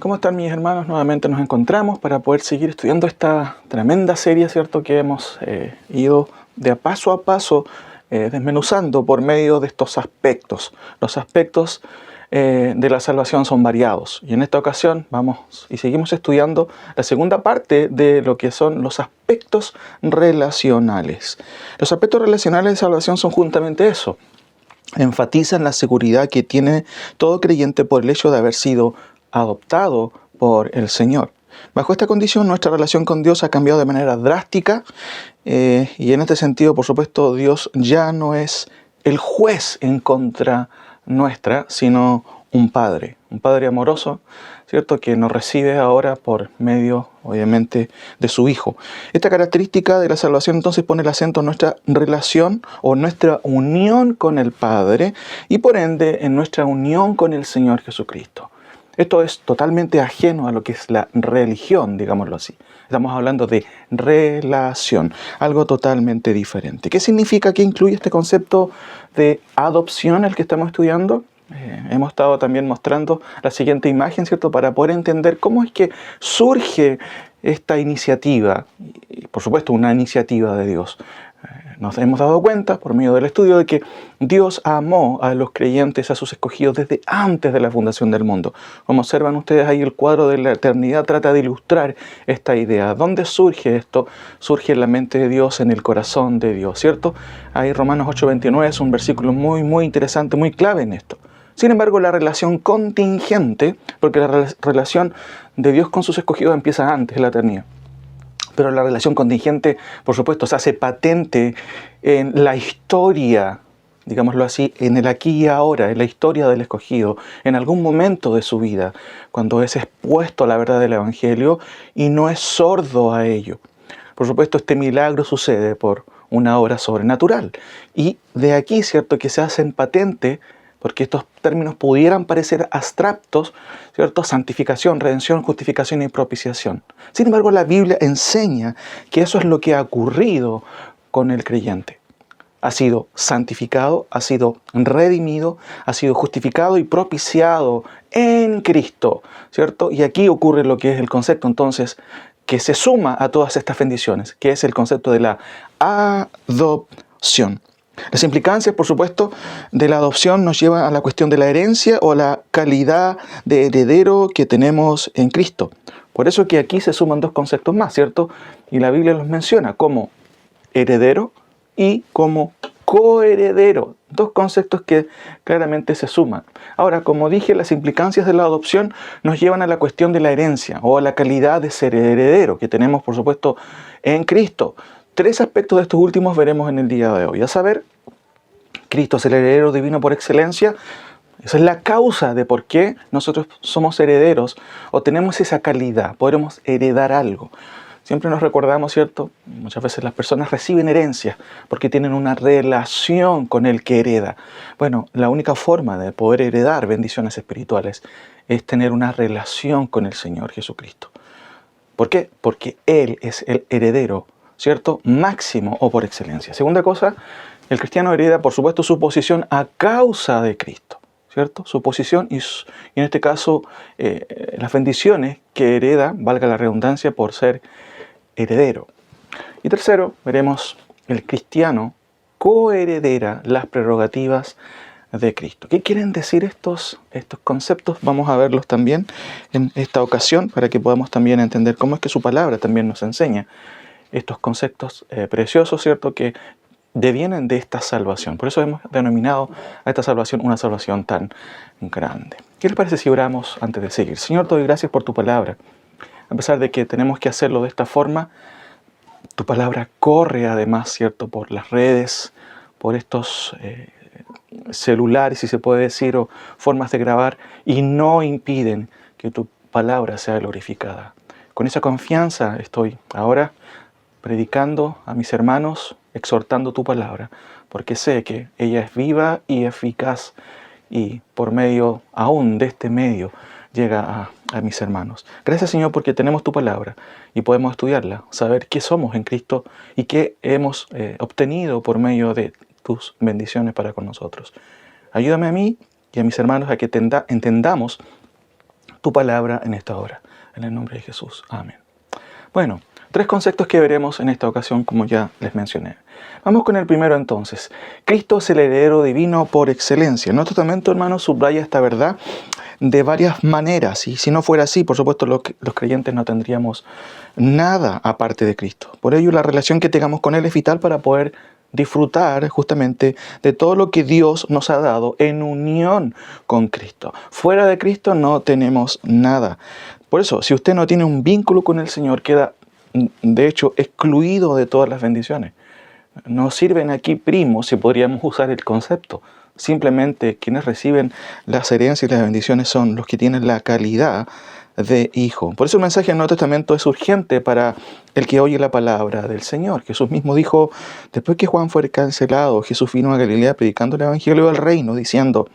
¿Cómo están mis hermanos? Nuevamente nos encontramos para poder seguir estudiando esta tremenda serie, ¿cierto? Que hemos ido de a paso desmenuzando por medio de estos aspectos. Los aspectos de la salvación son variados. Y en esta ocasión vamos y seguimos estudiando la segunda parte de lo que son los aspectos relacionales. Los aspectos relacionales de salvación son justamente eso. Enfatizan la seguridad que tiene todo creyente por el hecho de haber sido adoptado por el Señor. Bajo esta condición, nuestra relación con Dios ha cambiado de manera drástica y en este sentido, por supuesto, Dios ya no es el juez en contra nuestra, sino un Padre amoroso, ¿cierto? Que nos recibe ahora por medio, obviamente, de su Hijo. Esta característica de la salvación entonces pone el acento en nuestra relación o nuestra unión con el Padre y por ende en nuestra unión con el Señor Jesucristo. Esto es totalmente ajeno a lo que es la religión, digámoslo así. Estamos hablando de relación, algo totalmente diferente. ¿Qué significa? ¿Qué incluye este concepto de adopción el que estamos estudiando? Hemos estado también mostrando la siguiente imagen, ¿cierto? Para poder entender cómo es que surge esta iniciativa, y por supuesto una iniciativa de Dios. Nos hemos dado cuenta, por medio del estudio, de que Dios amó a los creyentes, a sus escogidos, desde antes de la fundación del mundo. Como observan ustedes ahí, el cuadro de la eternidad trata de ilustrar esta idea. ¿Dónde surge esto? Surge en la mente de Dios, en el corazón de Dios, ¿cierto? Ahí Romanos 8:29 es un versículo muy interesante, muy clave en esto. Sin embargo, la relación contingente, porque la relación de Dios con sus escogidos empieza antes de la eternidad. Pero la relación contingente, por supuesto, se hace patente en la historia, digámoslo así, en el aquí y ahora, en la historia del escogido, en algún momento de su vida, cuando es expuesto a la verdad del Evangelio y no es sordo a ello. Por supuesto, este milagro sucede por una obra sobrenatural. Y de aquí, ¿cierto?, que se hacen patente, porque estos términos pudieran parecer abstractos, ¿cierto? Santificación, redención, justificación y propiciación. Sin embargo, la Biblia enseña que eso es lo que ha ocurrido con el creyente. Ha sido santificado, ha sido redimido, ha sido justificado y propiciado en Cristo, ¿cierto? Y aquí ocurre lo que es el concepto, entonces, que se suma a todas estas bendiciones, que es el concepto de la adopción. Las implicancias, por supuesto, de la adopción nos llevan a la cuestión de la herencia o la calidad de heredero que tenemos en Cristo. Por eso que aquí se suman dos conceptos más, ¿cierto? Y la Biblia los menciona como heredero y como coheredero. Dos conceptos que claramente se suman. Ahora, como dije, las implicancias de la adopción nos llevan a la cuestión de la herencia o a la calidad de ser heredero que tenemos, por supuesto, en Cristo. Tres aspectos de estos últimos veremos en el día de hoy. A saber, Cristo es el heredero divino por excelencia. Esa es la causa de por qué nosotros somos herederos o tenemos esa calidad, podremos heredar algo. Siempre nos recordamos, ¿cierto? Muchas veces las personas reciben herencias porque tienen una relación con el que hereda. Bueno, la única forma de poder heredar bendiciones espirituales es tener una relación con el Señor Jesucristo. ¿Por qué? Porque Él es el heredero, ¿cierto? Máximo o por excelencia. Segunda cosa, el cristiano hereda, por supuesto, su posición a causa de Cristo, ¿cierto? Su posición y en este caso las bendiciones que hereda, valga la redundancia, por ser heredero. Y tercero, veremos el cristiano coheredera las prerrogativas de Cristo. ¿Qué quieren decir estos conceptos? Vamos a verlos también en esta ocasión para que podamos también entender cómo es que su palabra también nos enseña estos conceptos preciosos, ¿cierto?, que devienen de esta salvación. Por eso hemos denominado a esta salvación una salvación tan grande. ¿Qué les parece si oramos antes de seguir? Señor, te doy gracias por tu palabra. A pesar de que tenemos que hacerlo de esta forma, tu palabra corre además, ¿cierto?, por las redes, por estos celulares, si se puede decir, o formas de grabar, y no impiden que tu palabra sea glorificada. Con esa confianza estoy ahora predicando a mis hermanos, exhortando tu palabra, porque sé que ella es viva y eficaz, y por medio aún de este medio llega a mis hermanos. Gracias, Señor, porque tenemos tu palabra y podemos estudiarla, saber qué somos en Cristo y qué hemos obtenido por medio de tus bendiciones para con nosotros. Ayúdame a mí y a mis hermanos a que entendamos tu palabra en esta hora. En el nombre de Jesús. Amén. Bueno, 3 conceptos que veremos en esta ocasión, como ya les mencioné. Vamos con el primero entonces. Cristo es el heredero divino por excelencia. El Nuevo Testamento, hermanos, subraya esta verdad de varias maneras. Y si no fuera así, por supuesto, los creyentes no tendríamos nada aparte de Cristo. Por ello, la relación que tengamos con Él es vital para poder disfrutar justamente de todo lo que Dios nos ha dado en unión con Cristo. Fuera de Cristo no tenemos nada. Por eso, si usted no tiene un vínculo con el Señor, queda de hecho excluido de todas las bendiciones. No sirven aquí primos, si podríamos usar el concepto. Simplemente quienes reciben las herencias y las bendiciones son los que tienen la calidad de hijo. Por eso el mensaje del Nuevo Testamento es urgente para el que oye la palabra del Señor. Jesús mismo dijo, después que Juan fue cancelado, Jesús vino a Galilea predicando el evangelio del reino, diciendo,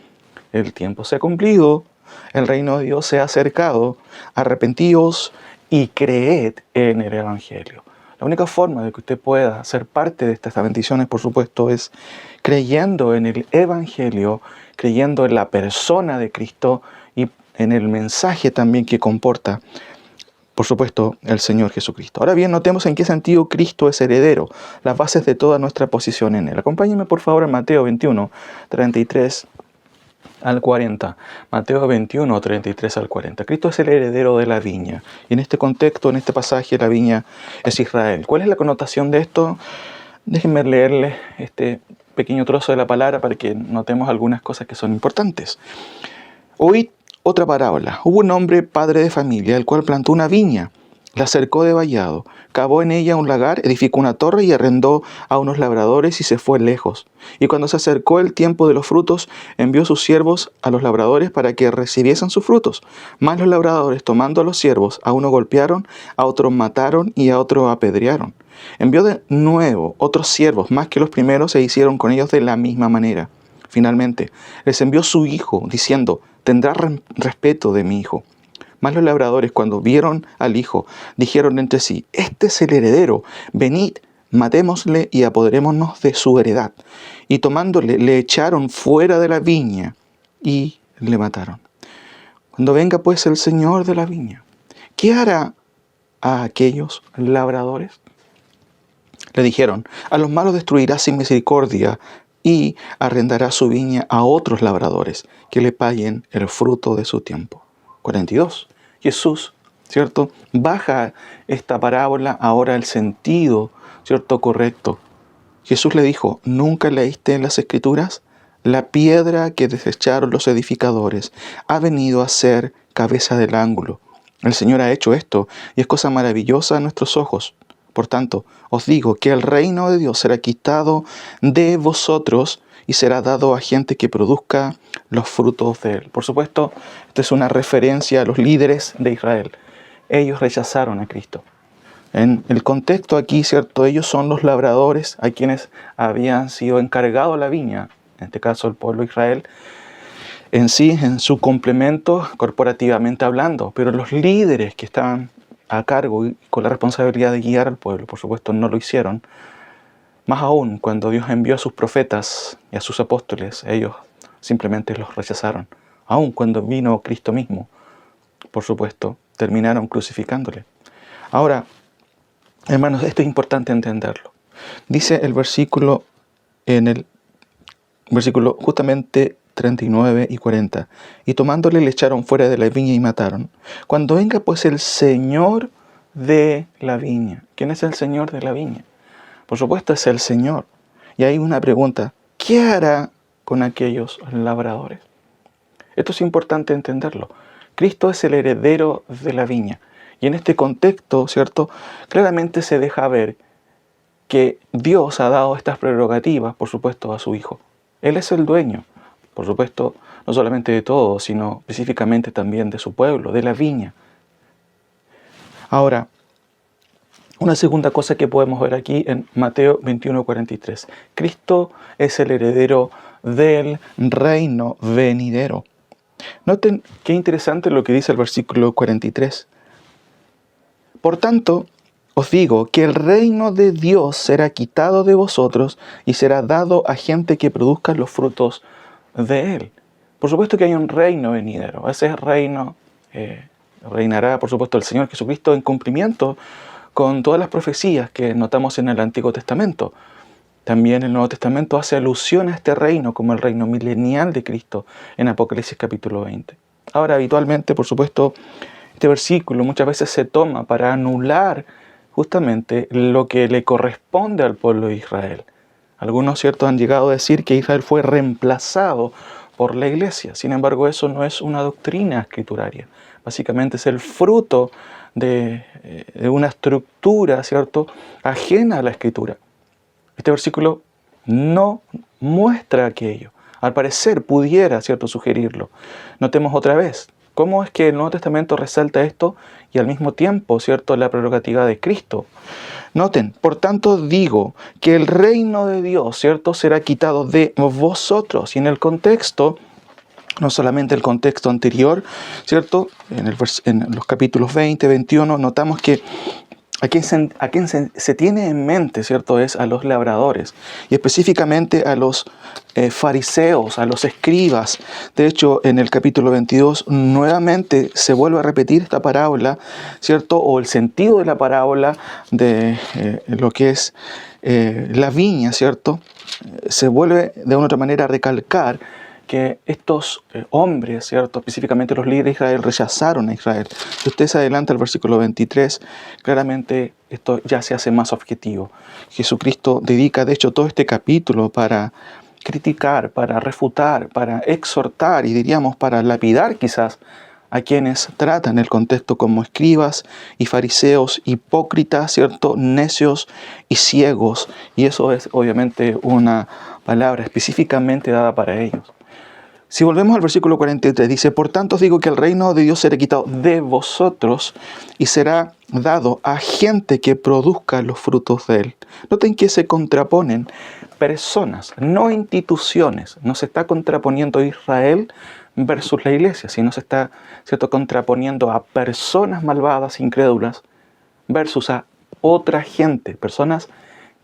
el tiempo se ha cumplido, el reino de Dios se ha acercado, arrepentíos y creed en el evangelio. La única forma de que usted pueda ser parte de estas bendiciones, por supuesto, es creyendo en el evangelio, creyendo en la persona de Cristo y en el mensaje también que comporta, por supuesto, el Señor Jesucristo. Ahora bien, notemos en qué sentido Cristo es heredero, las bases de toda nuestra posición en Él. Acompáñenme por favor en Mateo 21, 33 al 40. Mateo 21, 33 al 40. Cristo es el heredero de la viña. Y en este contexto, en este pasaje, la viña es Israel. ¿Cuál es la connotación de esto? Déjenme leerles este pequeño trozo de la palabra para que notemos algunas cosas que son importantes. Oíd otra parábola. Hubo un hombre, padre de familia, el cual plantó una viña, la cercó de vallado, cavó en ella un lagar, edificó una torre y arrendó a unos labradores y se fue lejos. Y cuando se acercó el tiempo de los frutos, envió sus siervos a los labradores para que recibiesen sus frutos. Mas los labradores, tomando a los siervos, a uno golpearon, a otro mataron y a otro apedrearon. Envió de nuevo otros siervos, más que los primeros, e hicieron con ellos de la misma manera. Finalmente, les envió su hijo, diciendo, tendrá respeto de mi hijo. Mas los labradores, cuando vieron al hijo, dijeron entre sí, este es el heredero, venid, matémosle y apoderémonos de su heredad. Y tomándole, le echaron fuera de la viña y le mataron. Cuando venga pues el Señor de la viña, ¿qué hará a aquellos labradores? Le dijeron, a los malos destruirá sin misericordia y arrendará su viña a otros labradores que le paguen el fruto de su tiempo. 42. Jesús, ¿cierto? Baja esta parábola ahora el sentido, ¿cierto? Correcto. Jesús le dijo, ¿nunca leíste en las Escrituras? La piedra que desecharon los edificadores ha venido a ser cabeza del ángulo. El Señor ha hecho esto y es cosa maravillosa a nuestros ojos. Por tanto, os digo que el reino de Dios será quitado de vosotros y será dado a gente que produzca los frutos de él. Por supuesto, esta es una referencia a los líderes de Israel. Ellos rechazaron a Cristo. En el contexto aquí, ¿cierto? Ellos son los labradores a quienes habían sido encargados la viña, en este caso el pueblo de Israel, en sí, en su complemento, corporativamente hablando. Pero los líderes que estaban a cargo y con la responsabilidad de guiar al pueblo, por supuesto, no lo hicieron. Más aún, cuando Dios envió a sus profetas y a sus apóstoles, ellos simplemente los rechazaron. Aún cuando vino Cristo mismo, por supuesto, terminaron crucificándole. Ahora, hermanos, esto es importante entenderlo. Dice el versículo, en el versículo justamente 39 y 40. Y tomándole le echaron fuera de la viña y mataron. Cuando venga pues el Señor de la viña. ¿Quién es el Señor de la viña? Por supuesto es el Señor. Y hay una pregunta. ¿Qué hará con aquellos labradores? Esto es importante entenderlo. Cristo es el heredero de la viña. Y en este contexto, ¿cierto? Claramente se deja ver que Dios ha dado estas prerrogativas, por supuesto, a su Hijo. Él es el dueño, por supuesto, no solamente de todo, sino específicamente también de su pueblo, de la viña. Ahora, una segunda cosa que podemos ver aquí en Mateo 21:43. Cristo es el heredero del reino venidero. Noten qué interesante lo que dice el versículo 43. Por tanto, os digo que el reino de Dios será quitado de vosotros y será dado a gente que produzca los frutos de él. Por supuesto que hay un reino venidero. Ese reino reinará, por supuesto, el Señor Jesucristo en cumplimiento con todas las profecías que notamos en el Antiguo Testamento. También el Nuevo Testamento hace alusión a este reino como el reino milenial de Cristo en Apocalipsis capítulo 20. Ahora, habitualmente, por supuesto, este versículo muchas veces se toma para anular justamente lo que le corresponde al pueblo de Israel. Algunos, ¿cierto?, han llegado a decir que Israel fue reemplazado por la iglesia. Sin embargo, eso no es una doctrina escrituraria. Básicamente es el fruto de una estructura, ¿cierto?, ajena a la escritura. Este versículo no muestra aquello. Al parecer pudiera, ¿cierto?, sugerirlo. Notemos otra vez, ¿cómo es que el Nuevo Testamento resalta esto y al mismo tiempo, ¿cierto?, la prerrogativa de Cristo? Noten, por tanto digo que el reino de Dios, ¿cierto?, será quitado de vosotros. Y en el contexto, no solamente el contexto anterior, ¿cierto?, en los capítulos 20, 21, notamos que a quien se tiene en mente, ¿cierto?, es a los labradores y específicamente a los fariseos, a los escribas. De hecho, en el capítulo 22 nuevamente se vuelve a repetir esta parábola, ¿cierto?, o el sentido de la parábola de lo que es la viña, ¿cierto? Se vuelve de una u otra manera a recalcar que estos hombres, ¿cierto?, específicamente los líderes de Israel, rechazaron a Israel. Si usted se adelanta al versículo 23, claramente esto ya se hace más objetivo. Jesucristo dedica, de hecho, todo este capítulo para criticar, para refutar, para exhortar y diríamos para lapidar quizás a quienes tratan el contexto como escribas y fariseos hipócritas, ¿cierto?, necios y ciegos. Y eso es obviamente una palabra específicamente dada para ellos. Si volvemos al versículo 43, dice, por tanto os digo que el reino de Dios será quitado de vosotros y será dado a gente que produzca los frutos de él. Noten que se contraponen personas, no instituciones. No se está contraponiendo Israel versus la iglesia, sino se está, ¿cierto?, contraponiendo a personas malvadas, incrédulas, versus a otra gente, personas,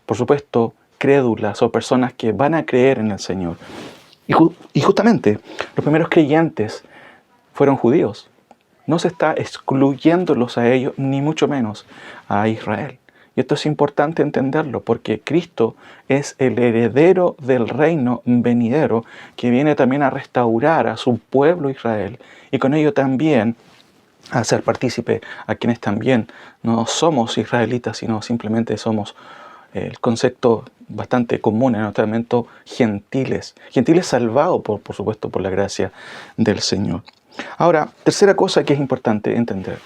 por supuesto, crédulas o personas que van a creer en el Señor. Y justamente los primeros creyentes fueron judíos. No se está excluyéndolos a ellos, ni mucho menos a Israel. Y esto es importante entenderlo, porque Cristo es el heredero del reino venidero, que viene también a restaurar a su pueblo Israel, y con ello también a hacer partícipe a quienes también no somos israelitas, sino simplemente somos el concepto bastante común en el Nuevo Testamento, gentiles. Gentiles salvados, por supuesto, por la gracia del Señor. Ahora, tercera cosa que es importante entender.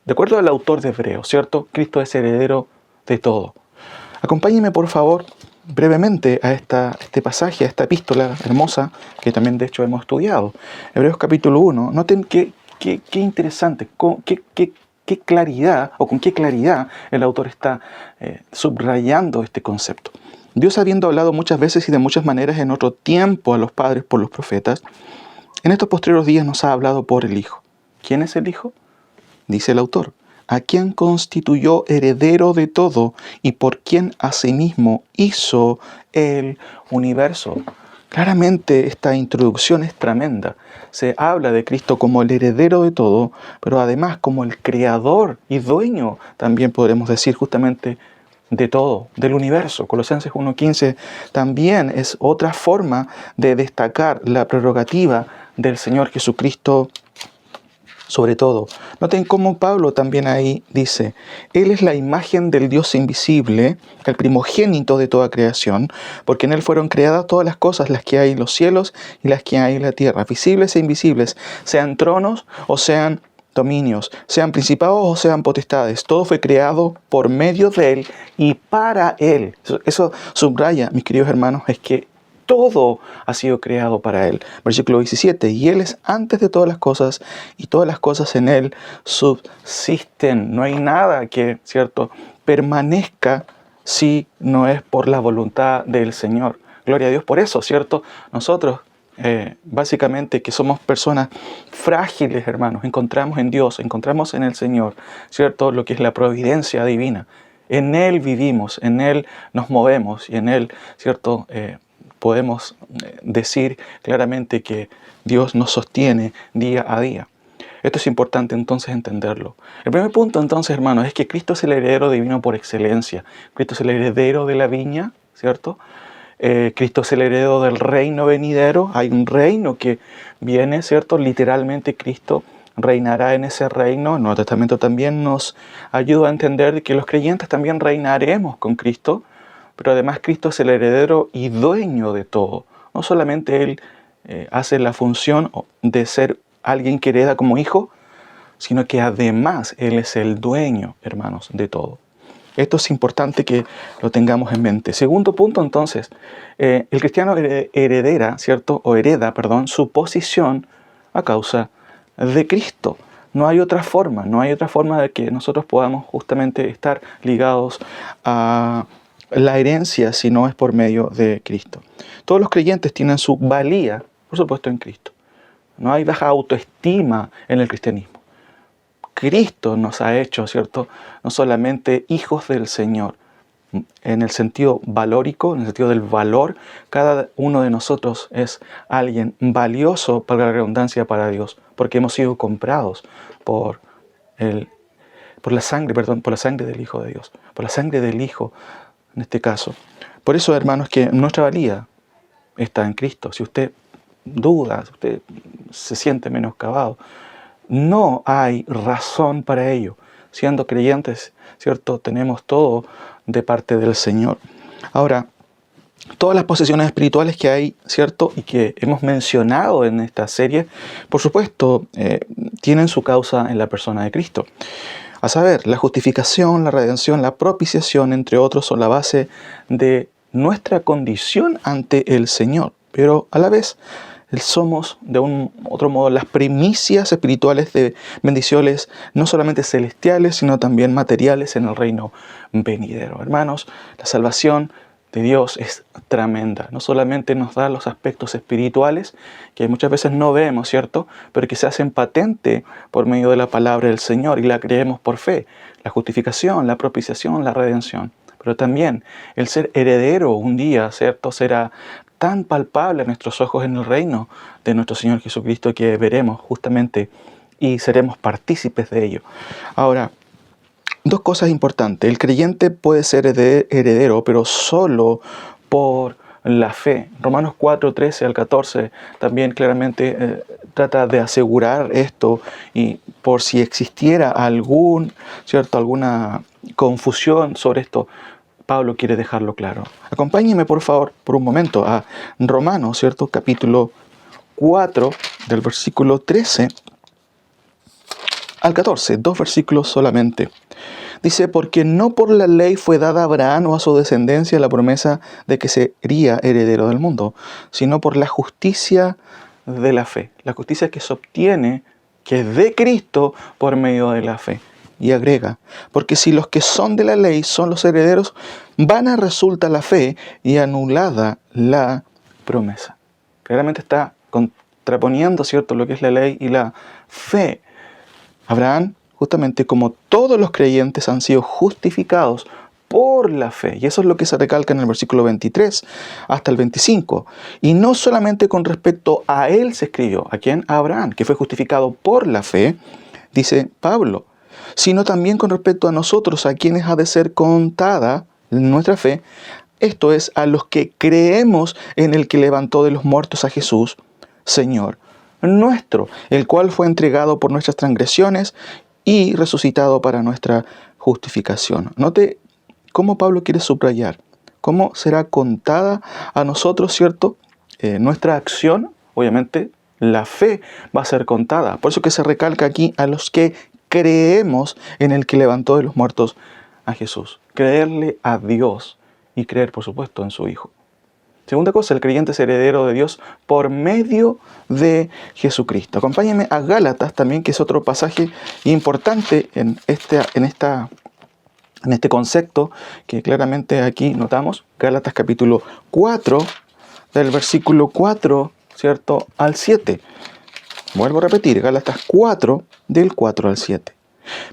De acuerdo al autor de Hebreos, ¿cierto?, Cristo es heredero de todo. Acompáñenme, por favor, brevemente a este pasaje, a esta epístola hermosa, que también de hecho hemos estudiado. Hebreos capítulo 1. Noten qué interesante, qué claridad, o con qué claridad el autor está subrayando este concepto. Dios, habiendo hablado muchas veces y de muchas maneras en otro tiempo a los padres por los profetas, en estos postreros días nos ha hablado por el Hijo. ¿Quién es el Hijo? Dice el autor, a quien constituyó heredero de todo y por quien asimismo hizo el universo. Claramente esta introducción es tremenda. Se habla de Cristo como el heredero de todo, pero además como el creador y dueño, también podremos decir justamente, de todo, del universo. Colosenses 1:15 también es otra forma de destacar la prerrogativa del Señor Jesucristo sobre todo. Noten cómo Pablo también ahí dice, Él es la imagen del Dios invisible, el primogénito de toda creación, porque en Él fueron creadas todas las cosas, las que hay en los cielos y las que hay en la tierra, visibles e invisibles, sean tronos o sean dominios, sean principados o sean potestades. Todo fue creado por medio de Él y para Él. Eso subraya, mis queridos hermanos, es que todo ha sido creado para Él. Versículo 17, y Él es antes de todas las cosas, y todas las cosas en Él subsisten. No hay nada que, ¿cierto?, permanezca si no es por la voluntad del Señor. Gloria a Dios por eso, ¿cierto? Nosotros, básicamente, que somos personas frágiles, hermanos, encontramos en Dios, encontramos en el Señor, ¿cierto?, lo que es la providencia divina. En Él vivimos, en Él nos movemos, y en Él, ¿cierto?, podemos decir claramente que Dios nos sostiene día a día. Esto es importante entonces entenderlo. El primer punto entonces, hermanos, es que Cristo es el heredero divino por excelencia. Cristo es el heredero de la viña, ¿cierto? Cristo es el heredero del reino venidero. Hay un reino que viene, ¿cierto? Literalmente Cristo reinará en ese reino. El Nuevo Testamento también nos ayuda a entender que los creyentes también reinaremos con Cristo, pero además Cristo es el heredero y dueño de todo. No solamente Él hace la función de ser alguien que hereda como hijo, sino que además Él es el dueño, hermanos, de todo. Esto es importante que lo tengamos en mente. Segundo punto, entonces, el cristiano hereda, su posición a causa de Cristo. No hay otra forma de que nosotros podamos justamente estar ligados a la herencia si no es por medio de Cristo. Todos los creyentes tienen su valía, por supuesto, en Cristo. No hay baja autoestima en el cristianismo. Cristo nos ha hecho, ¿cierto?, no solamente hijos del Señor, en el sentido valórico, en el sentido del valor. Cada uno de nosotros es alguien valioso, para la redundancia, para Dios, porque hemos sido comprados por la sangre del Hijo de Dios, por la sangre del Hijo, en este caso. Por eso, hermanos, que nuestra valía está en Cristo. Si usted duda, si usted se siente menoscabado, no hay razón para ello. Siendo creyentes, ¿cierto?, tenemos todo de parte del Señor. Ahora, todas las posesiones espirituales que hay, ¿cierto?, y que hemos mencionado en esta serie, por supuesto, tienen su causa en la persona de Cristo. A saber, la justificación, la redención, la propiciación, entre otros, son la base de nuestra condición ante el Señor. Pero a la vez, somos, de un otro modo, las primicias espirituales de bendiciones, no solamente celestiales, sino también materiales en el reino venidero. Hermanos, la salvación de Dios es tremenda. No solamente nos da los aspectos espirituales, que muchas veces no vemos, ¿cierto?, pero que se hacen patente por medio de la palabra del Señor y la creemos por fe. La justificación, la propiciación, la redención. Pero también el ser heredero un día, ¿cierto?, será tan palpable a nuestros ojos en el reino de nuestro Señor Jesucristo, que veremos justamente y seremos partícipes de ello. Ahora, dos cosas importantes. El creyente puede ser heredero, pero solo por la fe. Romanos 4, 13 al 14 también claramente trata de asegurar esto, y por si existiera alguna confusión sobre esto, Pablo quiere dejarlo claro. Acompáñenme, por favor, por un momento a Romanos, ¿cierto?, capítulo 4, del versículo 13 al 14, 2 versículos solamente. Dice: porque no por la ley fue dada a Abraham o a su descendencia la promesa de que sería heredero del mundo, sino por la justicia de la fe. La justicia que se obtiene, que es de Cristo, por medio de la fe. Y agrega: porque si los que son de la ley son los herederos, vana resulta la fe y anulada la promesa. Claramente está contraponiendo, ¿cierto?, lo que es la ley y la fe. Abraham, justamente como todos los creyentes, han sido justificados por la fe. Y eso es lo que se recalca en el versículo 23 hasta el 25. Y no solamente con respecto a él se escribió. ¿A quién? A Abraham, que fue justificado por la fe, dice Pablo, sino también con respecto a nosotros, a quienes ha de ser contada nuestra fe. Esto es, a los que creemos en el que levantó de los muertos a Jesús, Señor nuestro, el cual fue entregado por nuestras transgresiones y resucitado para nuestra justificación. Note cómo Pablo quiere subrayar cómo será contada a nosotros, ¿cierto?, nuestra acción. Obviamente la fe va a ser contada. Por eso que se recalca aquí: a los que creemos en el que levantó de los muertos a Jesús. Creerle a Dios y creer, por supuesto, en su Hijo. Segunda cosa, el creyente es heredero de Dios por medio de Jesucristo. Acompáñenme a Gálatas también, que es otro pasaje importante en este concepto que claramente aquí notamos. Gálatas capítulo 4, del versículo 4, ¿cierto?, al 7. Vuelvo a repetir, Gálatas 4, del 4 al 7.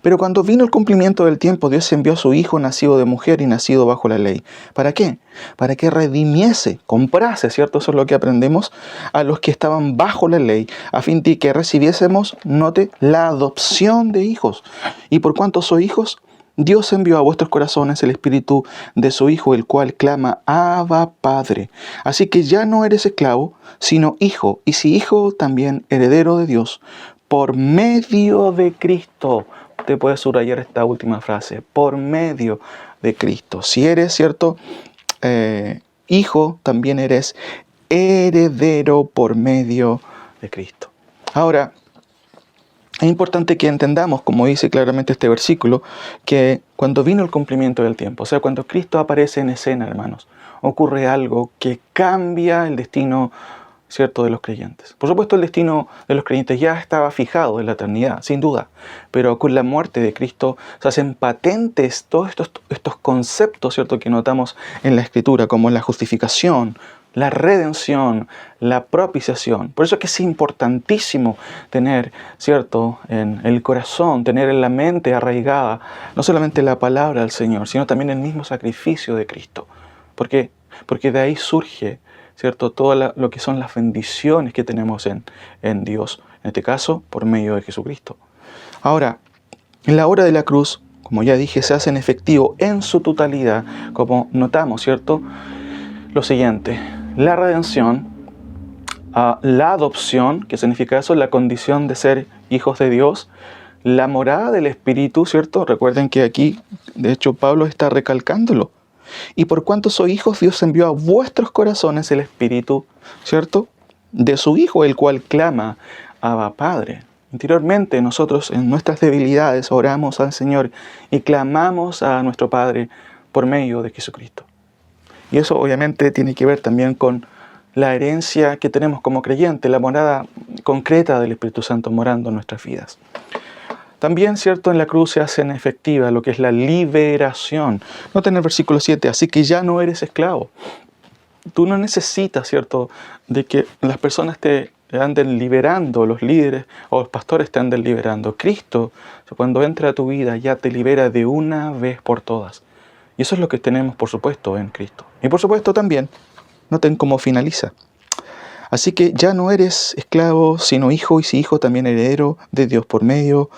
Pero cuando vino el cumplimiento del tiempo, Dios envió a su Hijo nacido de mujer y nacido bajo la ley. ¿Para qué? Para que redimiese, comprase, ¿cierto? Eso es lo que aprendemos, a los que estaban bajo la ley, a fin de que recibiésemos, note, la adopción de hijos. Y por cuanto sois hijos, Dios envió a vuestros corazones el espíritu de su Hijo, el cual clama, Abba, Padre. Así que ya no eres esclavo, sino hijo, y si hijo, también heredero de Dios, por medio de Cristo. Te puedes subrayar esta última frase, por medio de Cristo. Si eres, ¿cierto? Hijo, también eres heredero por medio de Cristo. Ahora, es importante que entendamos, como dice claramente este versículo, que cuando vino el cumplimiento del tiempo, o sea, cuando Cristo aparece en escena, hermanos, ocurre algo que cambia el destino, ¿cierto?, de los creyentes. Por supuesto, el destino de los creyentes ya estaba fijado en la eternidad, sin duda, pero con la muerte de Cristo se hacen patentes todos estos conceptos, ¿cierto?, que notamos en la Escritura, como la justificación, la redención, la propiciación. Por eso es que es importantísimo tener, ¿cierto?, en el corazón, tener en la mente arraigada no solamente la palabra del Señor, sino también el mismo sacrificio de Cristo. ¿Por qué? Porque de ahí surge, ¿cierto?, todo lo que son las bendiciones que tenemos en Dios, en este caso, por medio de Jesucristo. Ahora, en la obra de la cruz, como ya dije, se hace en efectivo en su totalidad, como notamos, ¿cierto?, lo siguiente: la redención, la adopción, que significa eso, la condición de ser hijos de Dios, la morada del Espíritu, ¿cierto? Recuerden que aquí, de hecho, Pablo está recalcándolo. Y por cuanto sois hijos, Dios envió a vuestros corazones el Espíritu, ¿cierto?, de su Hijo, el cual clama, Abba, Padre. Interiormente nosotros en nuestras debilidades oramos al Señor y clamamos a nuestro Padre por medio de Jesucristo. Y eso obviamente tiene que ver también con la herencia que tenemos como creyentes, la morada concreta del Espíritu Santo morando en nuestras vidas. También, ¿cierto?, en la cruz se hace en efectiva lo que es la liberación. Noten el versículo 7, así que ya no eres esclavo. Tú no necesitas, ¿cierto?, de que las personas te anden liberando, los líderes o los pastores te anden liberando. Cristo, cuando entra a tu vida, ya te libera de una vez por todas. Y eso es lo que tenemos, por supuesto, en Cristo. Y por supuesto también, noten cómo finaliza. Así que ya no eres esclavo, sino hijo, y si hijo, también heredero de Dios por medio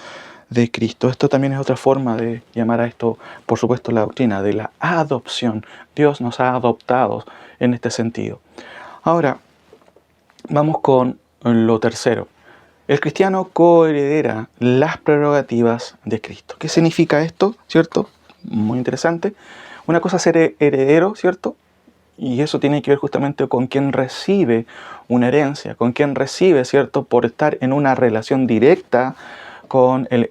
de Cristo. Esto también es otra forma de llamar a esto, por supuesto, la doctrina de la adopción. Dios nos ha adoptado en este sentido. Ahora, vamos con lo tercero. El cristiano coheredera las prerrogativas de Cristo. ¿Qué significa esto? ¿Cierto? Muy interesante. Una cosa es ser heredero, ¿cierto? Y eso tiene que ver justamente con quien recibe una herencia, con quien recibe, ¿cierto?, por estar en una relación directa con el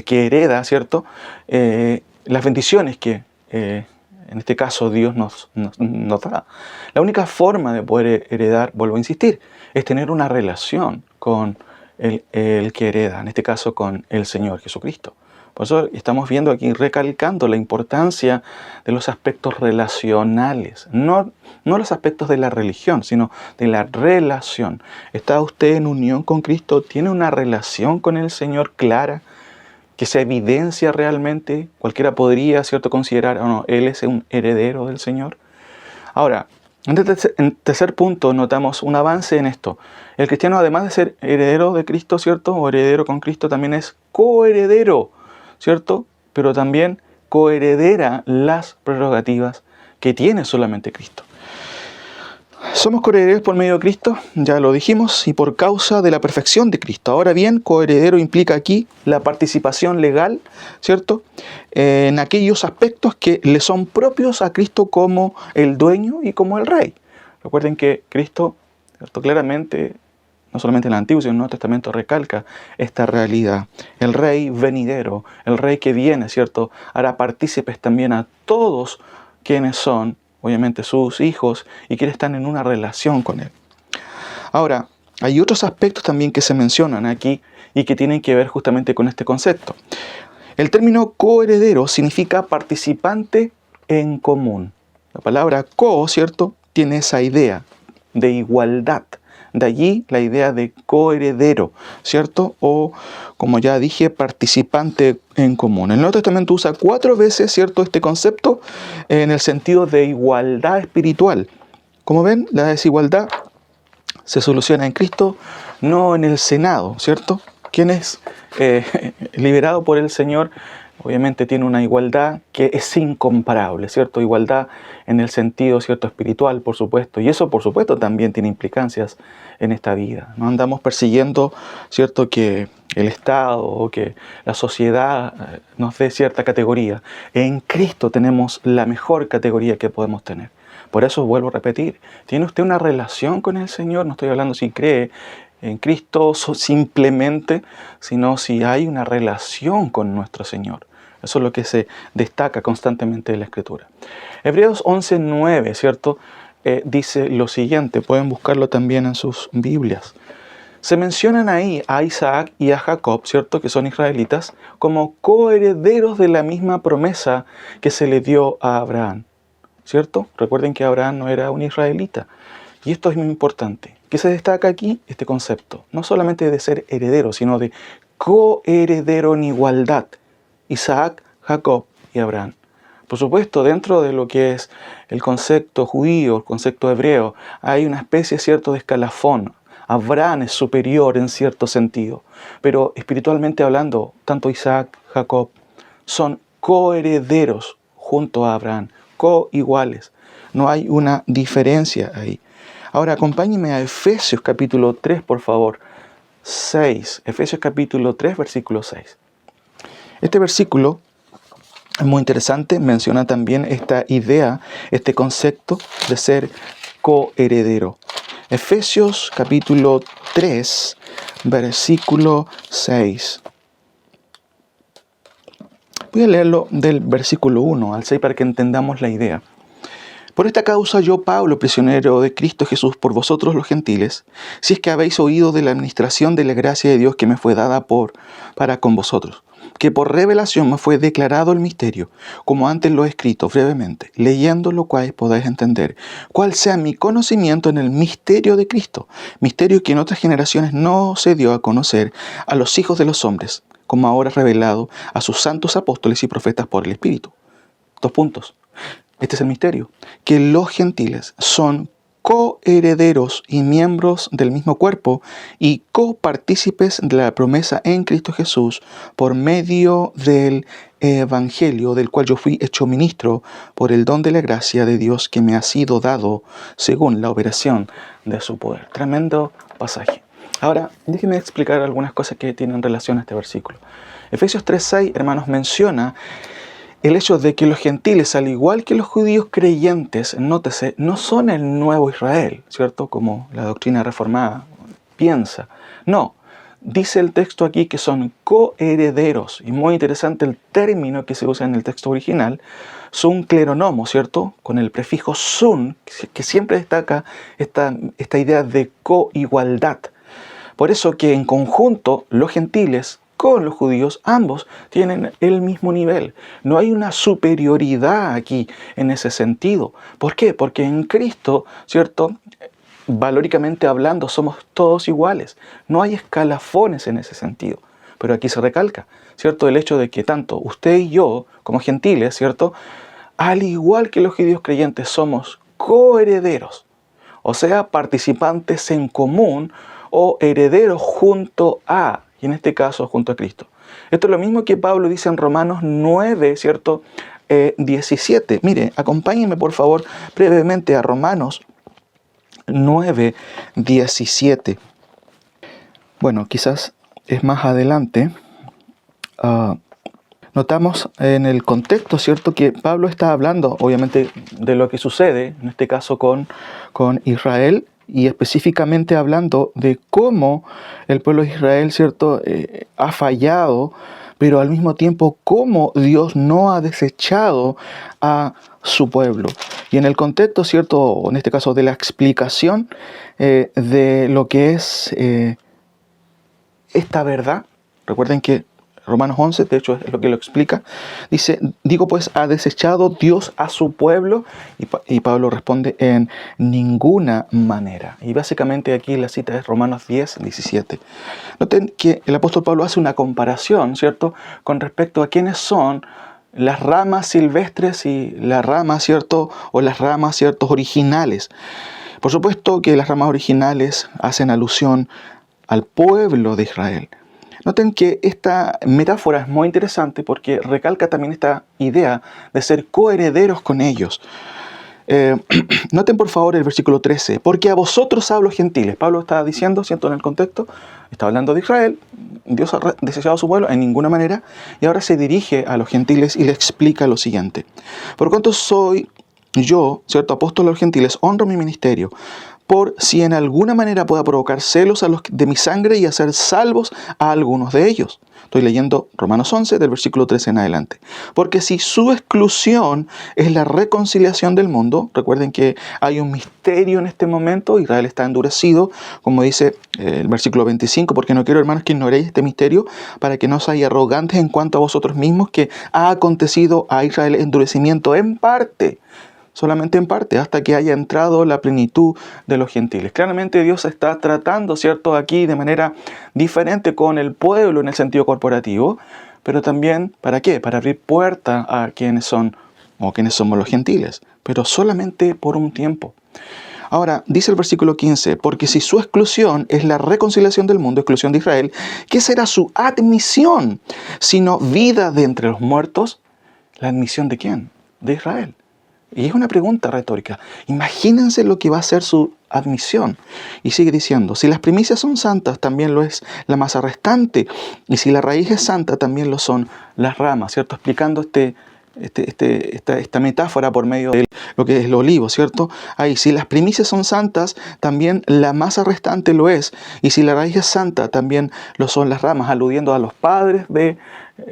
que hereda, ¿cierto?, las bendiciones que en este caso Dios nos da. La única forma de poder heredar, vuelvo a insistir, es tener una relación con el que hereda, en este caso con el Señor Jesucristo. Por eso estamos viendo aquí, recalcando la importancia de los aspectos relacionales, no los aspectos de la religión, sino de la relación. ¿Está usted en unión con Cristo? ¿Tiene una relación con el Señor clara, que se evidencia realmente? Cualquiera podría, ¿cierto?, considerar, o no, Él es un heredero del Señor. Ahora, en tercer punto, notamos un avance en esto. El cristiano, además de ser heredero de Cristo, ¿cierto?, o heredero con Cristo, también es coheredero, ¿cierto? Pero también coheredera las prerrogativas que tiene solamente Cristo. Somos coherederos por medio de Cristo, ya lo dijimos, y por causa de la perfección de Cristo. Ahora bien, coheredero implica aquí la participación legal, ¿cierto?, en aquellos aspectos que le son propios a Cristo como el dueño y como el rey. Recuerden que Cristo, ¿cierto?, claramente, no solamente en el Antiguo, sino en el Nuevo Testamento, recalca esta realidad. El rey venidero, el rey que viene, ¿cierto?, hará partícipes también a todos quienes son, obviamente, sus hijos y quienes están en una relación con Él. Ahora, hay otros aspectos también que se mencionan aquí y que tienen que ver justamente con este concepto. El término coheredero significa participante en común. La palabra co, ¿cierto?, tiene esa idea de igualdad. De allí la idea de coheredero, ¿cierto? O, como ya dije, participante en común. El Nuevo Testamento usa 4 veces, ¿cierto?, este concepto en el sentido de igualdad espiritual. Como ven, la desigualdad se soluciona en Cristo, no en el Senado, ¿cierto? Quien es liberado por el Señor, obviamente tiene una igualdad que es incomparable, ¿cierto? Igualdad en el sentido, ¿cierto?, espiritual, por supuesto. Y eso, por supuesto, también tiene implicancias en esta vida. No andamos persiguiendo, ¿cierto?, que el Estado o que la sociedad nos dé cierta categoría. En Cristo tenemos la mejor categoría que podemos tener. Por eso vuelvo a repetir, ¿tiene usted una relación con el Señor? No estoy hablando si cree en Cristo simplemente, sino si hay una relación con nuestro Señor. Eso es lo que se destaca constantemente en la Escritura. Hebreos 11:9, ¿cierto? Dice lo siguiente, pueden buscarlo también en sus Biblias. Se mencionan ahí a Isaac y a Jacob, ¿cierto?, que son israelitas, como coherederos de la misma promesa que se le dio a Abraham, ¿cierto? Recuerden que Abraham no era un israelita. Y esto es muy importante. ¿Qué se destaca aquí? Este concepto. No solamente de ser heredero, sino de coheredero en igualdad. Isaac, Jacob y Abraham. Por supuesto, dentro de lo que es el concepto judío, el concepto hebreo, hay una especie, ¿cierto?, de escalafón. Abraham es superior en cierto sentido. Pero espiritualmente hablando, tanto Isaac, Jacob, son coherederos junto a Abraham, coiguales. No hay una diferencia ahí. Ahora, acompáñenme a Efesios capítulo 3, por favor. 6. Efesios capítulo 3, versículo 6. Este versículo es muy interesante. Menciona también esta idea, este concepto de ser coheredero. Efesios capítulo 3, versículo 6. Voy a leerlo del versículo 1 al 6 para que entendamos la idea. Por esta causa yo, Pablo, prisionero de Cristo Jesús por vosotros los gentiles, si es que habéis oído de la administración de la gracia de Dios que me fue dada para con vosotros, que por revelación me fue declarado el misterio, como antes lo he escrito brevemente, leyendo lo cual podáis entender, cuál sea mi conocimiento en el misterio de Cristo, misterio que en otras generaciones no se dio a conocer a los hijos de los hombres, como ahora revelado a sus santos apóstoles y profetas por el Espíritu. 2 puntos. Este es el misterio, que los gentiles son coherederos y miembros del mismo cuerpo y copartícipes de la promesa en Cristo Jesús por medio del Evangelio, del cual yo fui hecho ministro por el don de la gracia de Dios que me ha sido dado según la operación de su poder. Tremendo pasaje. Ahora, déjenme explicar algunas cosas que tienen relación a este versículo. Efesios 3:6, hermanos, menciona el hecho de que los gentiles, al igual que los judíos creyentes, nótese, no son el nuevo Israel, ¿cierto? Como la doctrina reformada piensa. No, dice el texto aquí que son coherederos. Y muy interesante el término que se usa en el texto original, sun cleronomo, ¿cierto? Con el prefijo sun, que siempre destaca esta idea de coigualdad. Por eso que en conjunto los gentiles con los judíos, ambos tienen el mismo nivel. No hay una superioridad aquí en ese sentido. ¿Por qué? Porque en Cristo, ¿cierto?, valóricamente hablando, somos todos iguales. No hay escalafones en ese sentido. Pero aquí se recalca, ¿cierto?, el hecho de que tanto usted y yo, como gentiles, ¿cierto?, al igual que los judíos creyentes, somos coherederos. O sea, participantes en común o herederos junto a, y en este caso junto a Cristo. Esto es lo mismo que Pablo dice en Romanos 9, ¿cierto? 17. Mire, acompáñenme por favor brevemente a Romanos 9, 17. Bueno, quizás es más adelante. Notamos en el contexto, ¿cierto?, que Pablo está hablando, obviamente, de lo que sucede, en este caso con Israel, y específicamente hablando de cómo el pueblo de Israel, ¿cierto?, ha fallado, pero al mismo tiempo cómo Dios no ha desechado a su pueblo. Y en el contexto, ¿cierto?, en este caso de la explicación de lo que es esta verdad, recuerden que Romanos 11, de hecho es lo que lo explica. Dice, digo pues, ¿ha desechado Dios a su pueblo? Y Pablo responde, en ninguna manera. Y básicamente aquí la cita es Romanos 10, 17. Noten que el apóstol Pablo hace una comparación, ¿cierto?, con respecto a quiénes son las ramas silvestres y las ramas, ¿cierto?, o las ramas, ¿cierto?, originales. Por supuesto que las ramas originales hacen alusión al pueblo de Israel. Noten que esta metáfora es muy interesante porque recalca también esta idea de ser coherederos con ellos. Noten por favor el versículo 13, porque a vosotros hablo gentiles. Pablo está diciendo, ¿cierto?, en el contexto, está hablando de Israel, Dios ha desechado a su pueblo en ninguna manera, y ahora se dirige a los gentiles y le explica lo siguiente. Por cuanto soy yo, ¿cierto?, apóstol a los gentiles, honro mi ministerio, por si en alguna manera pueda provocar celos a los de mi sangre y hacer salvos a algunos de ellos. Estoy leyendo Romanos 11, del versículo 13 en adelante. Porque si su exclusión es la reconciliación del mundo, recuerden que hay un misterio en este momento, Israel está endurecido, como dice el versículo 25, porque no quiero, hermanos, que ignoréis este misterio, para que no seáis arrogantes en cuanto a vosotros mismos, que ha acontecido a Israel endurecimiento en parte, solamente en parte, hasta que haya entrado la plenitud de los gentiles. Claramente Dios está tratando, ¿cierto?, aquí de manera diferente con el pueblo en el sentido corporativo, pero también, ¿para qué? Para abrir puerta a quienes son, o quienes somos los gentiles, pero solamente por un tiempo. Ahora, dice el versículo 15, porque si su exclusión es la reconciliación del mundo, exclusión de Israel, ¿qué será su admisión? Sino vida de entre los muertos. ¿La admisión de quién? De Israel. Y es una pregunta retórica. Imagínense lo que va a ser su admisión. Y sigue diciendo, si las primicias son santas, también lo es la masa restante. Y si la raíz es santa, también lo son las ramas, ¿cierto? Explicando esta metáfora por medio de lo que es el olivo, ¿cierto? Ahí, si las primicias son santas, también la masa restante lo es. Y si la raíz es santa, también lo son las ramas, aludiendo a los padres de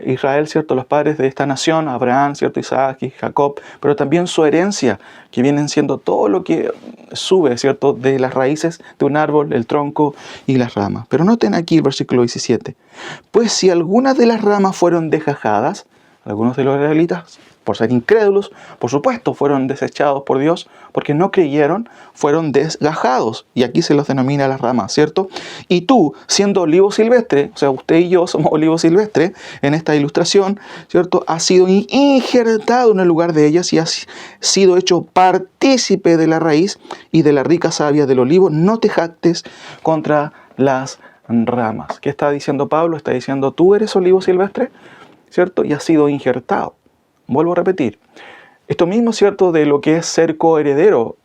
Israel, ¿cierto?, los padres de esta nación, Abraham, ¿cierto?, Isaac y Jacob, pero también su herencia, que vienen siendo todo lo que sube, ¿cierto?, de las raíces de un árbol, el tronco y las ramas. Pero noten aquí el versículo 17. Pues si algunas de las ramas fueron desgajadas, algunos de los israelitas, por ser incrédulos, por supuesto, fueron desechados por Dios, porque no creyeron, fueron desgajados. Y aquí se los denomina las ramas, ¿cierto? Y tú, siendo olivo silvestre, o sea, usted y yo somos olivo silvestre, en esta ilustración, ¿cierto?, has sido injertado en el lugar de ellas y has sido hecho partícipe de la raíz y de la rica savia del olivo. No te jactes contra las ramas. ¿Qué está diciendo Pablo? Está diciendo, tú eres olivo silvestre, ¿cierto?, y has sido injertado. Vuelvo a repetir, esto mismo, ¿cierto?, de lo que es ser coheredero,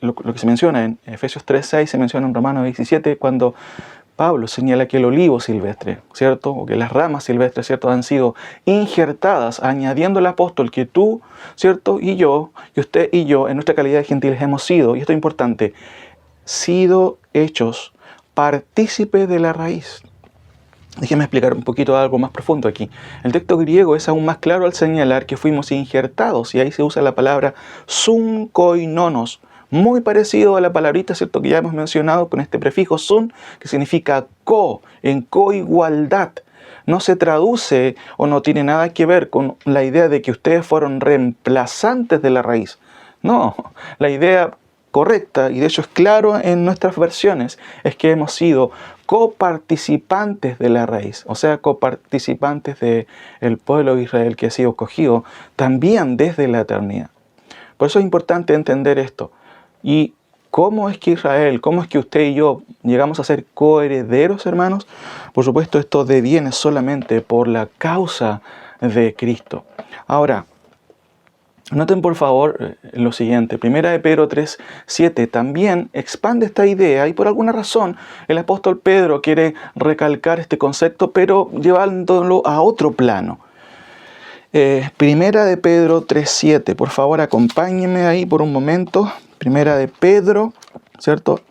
lo que se menciona en Efesios 3:6, se menciona en Romanos 17, cuando Pablo señala que el olivo silvestre, ¿cierto?, o que las ramas silvestres, ¿cierto?, han sido injertadas, añadiendo el apóstol que tú, ¿cierto?, y yo, y usted y yo, en nuestra calidad de gentiles hemos sido, y esto es importante, sido hechos partícipes de la raíz. Déjeme explicar un poquito algo más profundo aquí. El texto griego es aún más claro al señalar que fuimos injertados, y ahí se usa la palabra sun koinonos, muy parecido a la palabrita, ¿cierto?, que ya hemos mencionado con este prefijo sun, que significa co, en coigualdad. No se traduce o no tiene nada que ver con la idea de que ustedes fueron reemplazantes de la raíz. No, la idea correcta, y de hecho es claro en nuestras versiones, es que hemos sido coparticipantes de la raíz, o sea, coparticipantes del pueblo de Israel que ha sido escogido también desde la eternidad. Por eso es importante entender esto. ¿Y cómo es que Israel, cómo es que usted y yo llegamos a ser coherederos, hermanos? Por supuesto, esto deviene solamente por la causa de Cristo. Ahora, noten por favor lo siguiente, 1 de Pedro 3:7 también expande esta idea y por alguna razón el apóstol Pedro quiere recalcar este concepto, pero llevándolo a otro plano. 1 de Pedro 3:7, por favor acompáñenme ahí por un momento. 1 de Pedro, ¿cierto?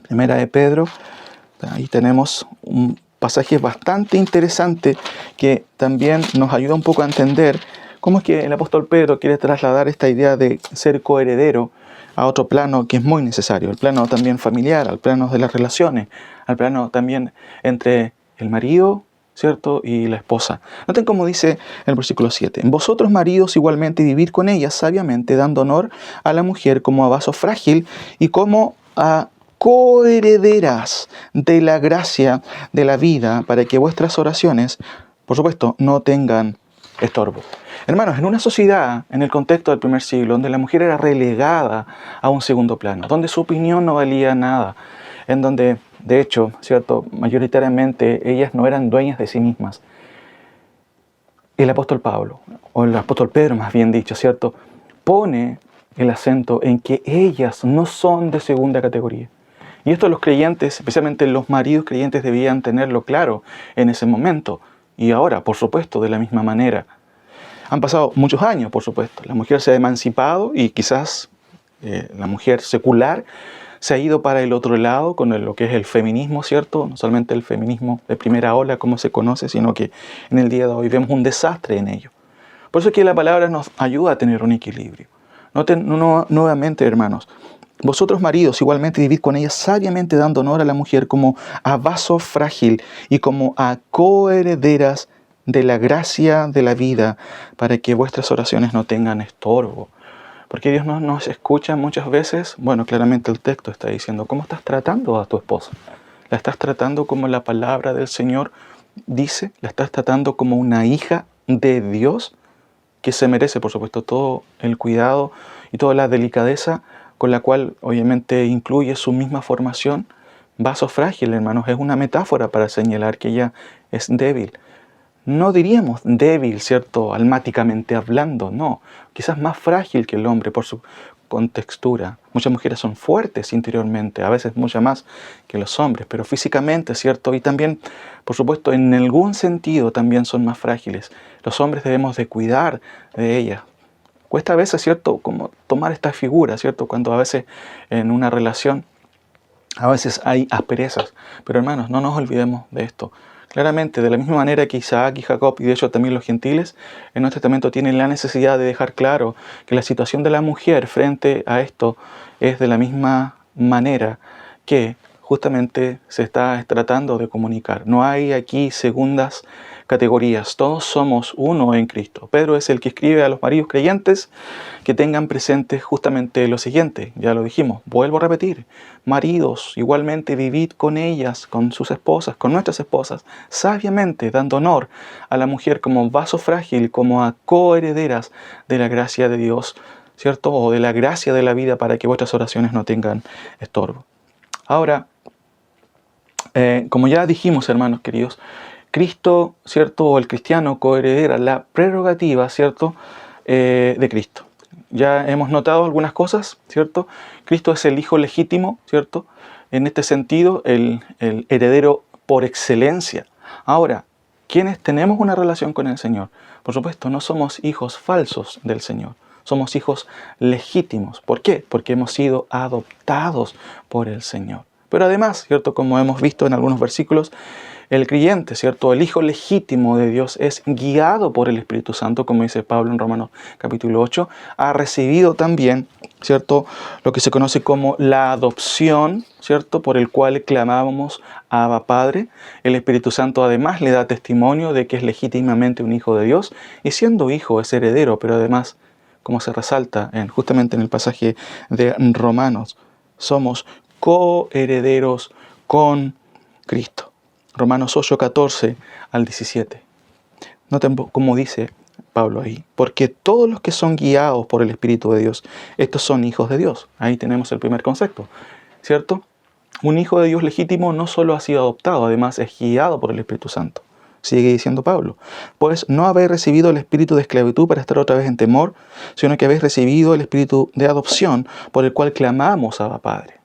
1 de Pedro, ahí tenemos un pasaje bastante interesante que también nos ayuda un poco a entender cómo es que el apóstol Pedro quiere trasladar esta idea de ser coheredero a otro plano que es muy necesario, el plano también familiar, al plano de las relaciones, al plano también entre el marido ¿cierto? Y la esposa. Noten cómo dice en el versículo 7. Vosotros, maridos, igualmente vivid con ella sabiamente, dando honor a la mujer como a vaso frágil y como a coherederas de la gracia de la vida, para que vuestras oraciones, por supuesto, no tengan estorbo. Hermanos, en una sociedad, en el contexto del primer siglo, donde la mujer era relegada a un segundo plano, donde su opinión no valía nada, en donde, de hecho, ¿cierto?, mayoritariamente ellas no eran dueñas de sí mismas, el apóstol Pablo, o el apóstol Pedro más bien dicho, ¿cierto?, pone el acento en que ellas no son de segunda categoría. Y esto los creyentes, especialmente los maridos creyentes, debían tenerlo claro en ese momento. Y ahora, por supuesto, de la misma manera. Han pasado muchos años, por supuesto. La mujer se ha emancipado y quizás la mujer secular se ha ido para el otro lado con lo que es el feminismo, ¿cierto? No solamente el feminismo de primera ola, como se conoce, sino que en el día de hoy vemos un desastre en ello. Por eso es que la palabra nos ayuda a tener un equilibrio. Noten nuevamente, hermanos, vosotros maridos igualmente vivid con ella sabiamente, dando honor a la mujer como a vaso frágil y como a coherederas de la gracia de la vida, para que vuestras oraciones no tengan estorbo. Porque Dios no nos escucha muchas veces. Bueno, claramente el texto está diciendo, ¿cómo estás tratando a tu esposa? ¿La estás tratando como la palabra del Señor dice? ¿La estás tratando como una hija de Dios? Que se merece, por supuesto, todo el cuidado y toda la delicadeza con la cual obviamente incluye su misma formación. Vaso frágil, hermanos, es una metáfora para señalar que ella es débil. No diríamos débil, ¿cierto?, almáticamente hablando, no. Quizás más frágil que el hombre por su contextura. Muchas mujeres son fuertes interiormente, a veces mucho más que los hombres, pero físicamente, ¿cierto? Y también, por supuesto, en algún sentido también son más frágiles. Los hombres debemos de cuidar de ellas. Cuesta a veces, ¿cierto?, como tomar esta figura, ¿cierto?, cuando a veces en una relación a veces hay asperezas. Pero hermanos, no nos olvidemos de esto. Claramente, de la misma manera que Isaac y Jacob, y de hecho también los gentiles, en Nuevo Testamento tienen la necesidad de dejar claro que la situación de la mujer frente a esto es de la misma manera que justamente se está tratando de comunicar. No hay aquí segundas categorías, todos somos uno en Cristo. Pedro es el que escribe a los maridos creyentes que tengan presente justamente lo siguiente, ya lo dijimos, vuelvo a repetir, maridos, igualmente vivid con ellas, con sus esposas, con nuestras esposas, sabiamente dando honor a la mujer como vaso frágil, como a coherederas de la gracia de Dios, ¿cierto? O de la gracia de la vida, para que vuestras oraciones no tengan estorbo. Ahora, como ya dijimos, hermanos queridos, Cristo, ¿cierto? O el cristiano coheredera la prerrogativa, ¿cierto?, de Cristo. Ya hemos notado algunas cosas, ¿cierto? Cristo es el hijo legítimo, ¿cierto? En este sentido, el heredero por excelencia. Ahora, ¿quiénes tenemos una relación con el Señor? Por supuesto, no somos hijos falsos del Señor. Somos hijos legítimos. ¿Por qué? Porque hemos sido adoptados por el Señor. Pero además, ¿cierto?, como hemos visto en algunos versículos, el creyente, ¿cierto?, el hijo legítimo de Dios es guiado por el Espíritu Santo, como dice Pablo en Romanos capítulo 8, ha recibido también, ¿cierto?, lo que se conoce como la adopción, ¿cierto?, por el cual clamábamos Abba Padre. El Espíritu Santo además le da testimonio de que es legítimamente un hijo de Dios, y siendo hijo es heredero, pero además, como se resalta justamente en el pasaje de Romanos, somos coherederos con Cristo. Romanos 8, 14 al 17. Noten cómo dice Pablo ahí. Porque todos los que son guiados por el Espíritu de Dios, estos son hijos de Dios. Ahí tenemos el primer concepto, ¿cierto? Un hijo de Dios legítimo no solo ha sido adoptado, además es guiado por el Espíritu Santo. Sigue diciendo Pablo. Pues no habéis recibido el espíritu de esclavitud para estar otra vez en temor, sino que habéis recibido el espíritu de adopción, por el cual clamamos a Abba Padre.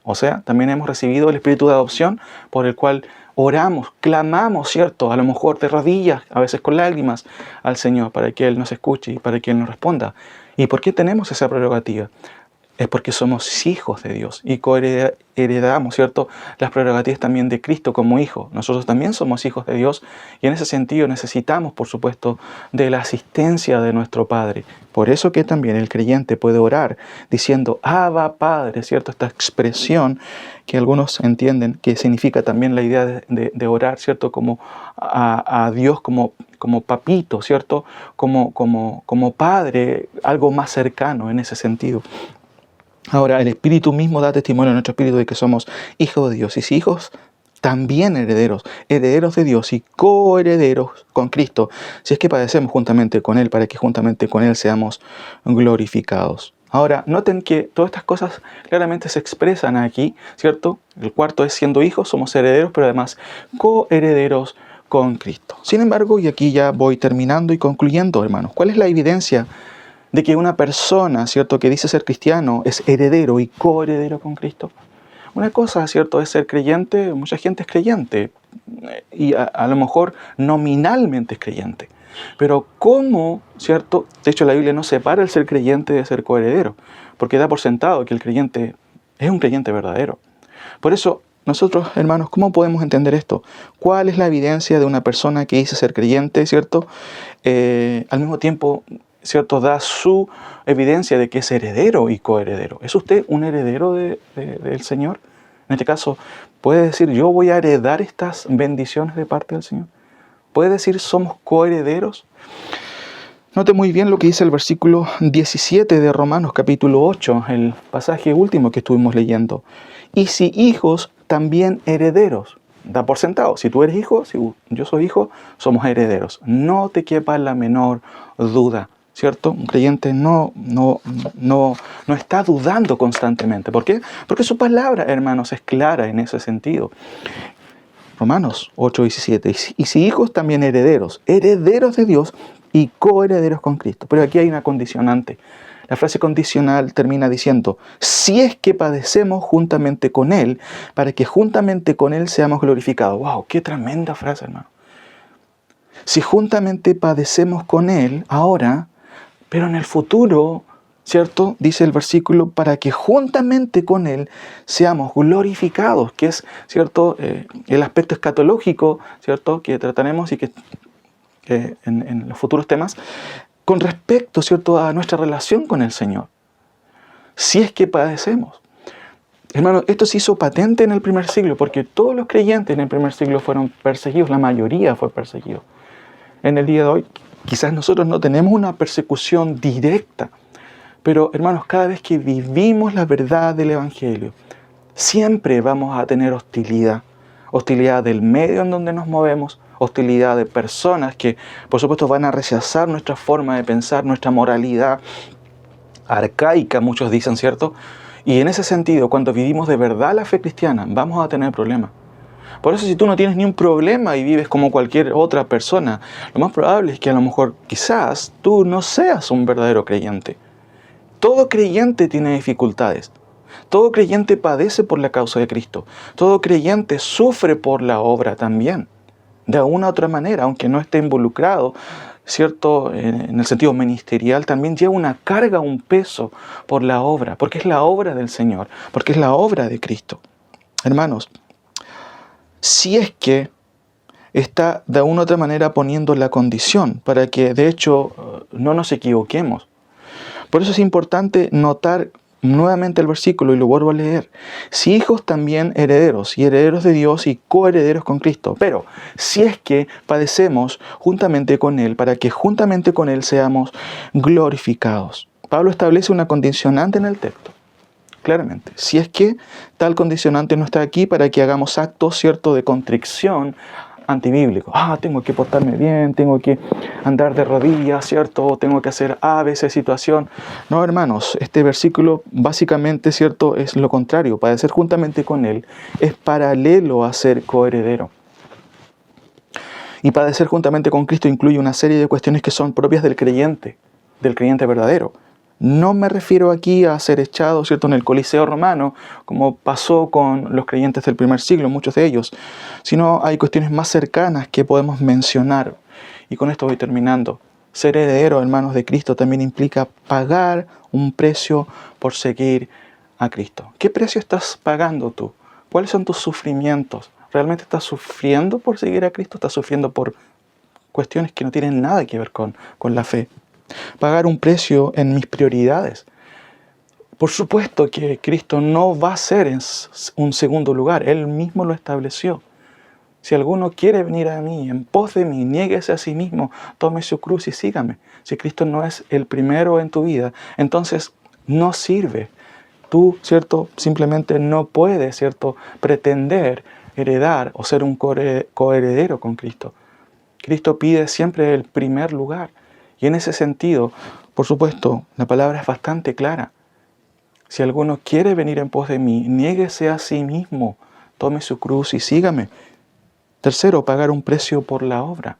O sea, también hemos recibido el espíritu de adopción, por el cual oramos, clamamos, ¿cierto? A lo mejor de rodillas, a veces con lágrimas, al Señor, para que Él nos escuche y para que Él nos responda. ¿Y por qué tenemos esa prerrogativa? es porque somos hijos de Dios y coheredamos, ¿cierto?, las prerrogativas también de Cristo como hijo. Nosotros también somos hijos de Dios y en ese sentido necesitamos, por supuesto, de la asistencia de nuestro Padre. Por eso que también el creyente puede orar diciendo, Abba Padre, ¿cierto? Esta expresión que algunos entienden que significa también la idea de orar, ¿cierto?, como a Dios como papito, ¿cierto?, como Padre, algo más cercano en ese sentido. Ahora, el Espíritu mismo da testimonio a nuestro espíritu de que somos hijos de Dios. Y si hijos, también herederos, herederos de Dios y coherederos con Cristo, si es que padecemos juntamente con Él, para que juntamente con Él seamos glorificados. Ahora, noten que todas estas cosas claramente se expresan aquí, ¿cierto? El cuarto es siendo hijos, somos herederos, pero además coherederos con Cristo. Sin embargo, y aquí ya voy terminando y concluyendo, hermanos, ¿cuál es la evidencia de que una persona, ¿cierto?, que dice ser cristiano es heredero y coheredero con Cristo? Una cosa, ¿cierto?, es ser creyente. Mucha gente es creyente y a lo mejor nominalmente es creyente. Pero ¿cómo, ¿cierto? De hecho, la Biblia no separa el ser creyente de ser coheredero, porque da por sentado que el creyente es un creyente verdadero. Por eso, nosotros, hermanos, ¿cómo podemos entender esto? ¿Cuál es la evidencia de una persona que dice ser creyente, ¿cierto? Al mismo tiempo, ¿cierto?, da su evidencia de que es heredero y coheredero. ¿Es usted un heredero del Señor? En este caso, ¿puede decir yo voy a heredar estas bendiciones de parte del Señor? ¿Puede decir somos coherederos? Note muy bien lo que dice el versículo 17 de Romanos capítulo 8, el pasaje último que estuvimos leyendo. Y si hijos, también herederos. Da por sentado, si tú eres hijo, si yo soy hijo, somos herederos. No te quepa la menor duda, ¿cierto? Un creyente no está dudando constantemente. ¿Por qué? Porque su palabra, hermanos, es clara en ese sentido. Romanos 8:17. Y si hijos, también herederos, herederos de Dios y coherederos con Cristo. Pero aquí hay una condicionante. La frase condicional termina diciendo, si es que padecemos juntamente con Él, para que juntamente con Él seamos glorificados. ¡Wow! ¡Qué tremenda frase, hermano! Si juntamente padecemos con Él ahora, pero en el futuro, ¿cierto? Dice el versículo, para que juntamente con Él seamos glorificados, que es, ¿cierto?, el aspecto escatológico, ¿cierto?, que trataremos y que en los futuros temas, con respecto, ¿cierto?, a nuestra relación con el Señor. Si es que padecemos. Hermano, esto se hizo patente en el primer siglo, porque todos los creyentes en el primer siglo fueron perseguidos, la mayoría fue perseguido. En el día de hoy, quizás nosotros no tenemos una persecución directa, pero hermanos, cada vez que vivimos la verdad del Evangelio, siempre vamos a tener hostilidad. Hostilidad del medio en donde nos movemos, hostilidad de personas que, por supuesto, van a rechazar nuestra forma de pensar, nuestra moralidad arcaica, muchos dicen, ¿cierto? Y en ese sentido, cuando vivimos de verdad la fe cristiana, vamos a tener problemas. Por eso, si tú no tienes ni un problema y vives como cualquier otra persona, lo más probable es que a lo mejor, quizás, tú no seas un verdadero creyente. Todo creyente tiene dificultades. Todo creyente padece por la causa de Cristo. Todo creyente sufre por la obra también. De una u otra manera, aunque no esté involucrado, ¿cierto?, en el sentido ministerial, también lleva una carga, un peso por la obra, porque es la obra del Señor, porque es la obra de Cristo. Hermanos, si es que está de una u otra manera poniendo la condición para que, de hecho, no nos equivoquemos. Por eso es importante notar nuevamente el versículo, y lo vuelvo a leer. Si hijos, también herederos, y herederos de Dios y coherederos con Cristo. Pero si es que padecemos juntamente con Él, para que juntamente con Él seamos glorificados. Pablo establece una condicionante en el texto, claramente. Si es que tal condicionante no está aquí, para que hagamos actos, ¿cierto?, de contrición antibíblico. Tengo que portarme bien, tengo que andar de rodillas, ¿cierto? Tengo que hacer A, B, C situación. No, hermanos, este versículo básicamente, ¿cierto?, es lo contrario. Padecer juntamente con Él es paralelo a ser coheredero. Y padecer juntamente con Cristo incluye una serie de cuestiones que son propias del creyente verdadero. No me refiero aquí a ser echado, ¿cierto?, en el Coliseo romano, como pasó con los creyentes del primer siglo, muchos de ellos, sino hay cuestiones más cercanas que podemos mencionar. Y con esto voy terminando. Ser heredero, hermanos, de Cristo también implica pagar un precio por seguir a Cristo. ¿Qué precio estás pagando tú? ¿Cuáles son tus sufrimientos? ¿Realmente estás sufriendo por seguir a Cristo? ¿Estás sufriendo por cuestiones que no tienen nada que ver con la fe? Pagar un precio en mis prioridades. Por supuesto que Cristo no va a ser en un segundo lugar. Él mismo lo estableció. Si alguno quiere venir a mí, en pos de mí, niéguese a sí mismo, tome su cruz y sígame. Si Cristo no es el primero en tu vida, entonces no sirve. Tú, ¿cierto? Simplemente no puedes, ¿cierto?, pretender heredar o ser un coheredero con Cristo. Cristo pide siempre el primer lugar. Y en ese sentido, por supuesto, la palabra es bastante clara. Si alguno quiere venir en pos de mí, niéguese a sí mismo, tome su cruz y sígame. Tercero, pagar un precio por la obra.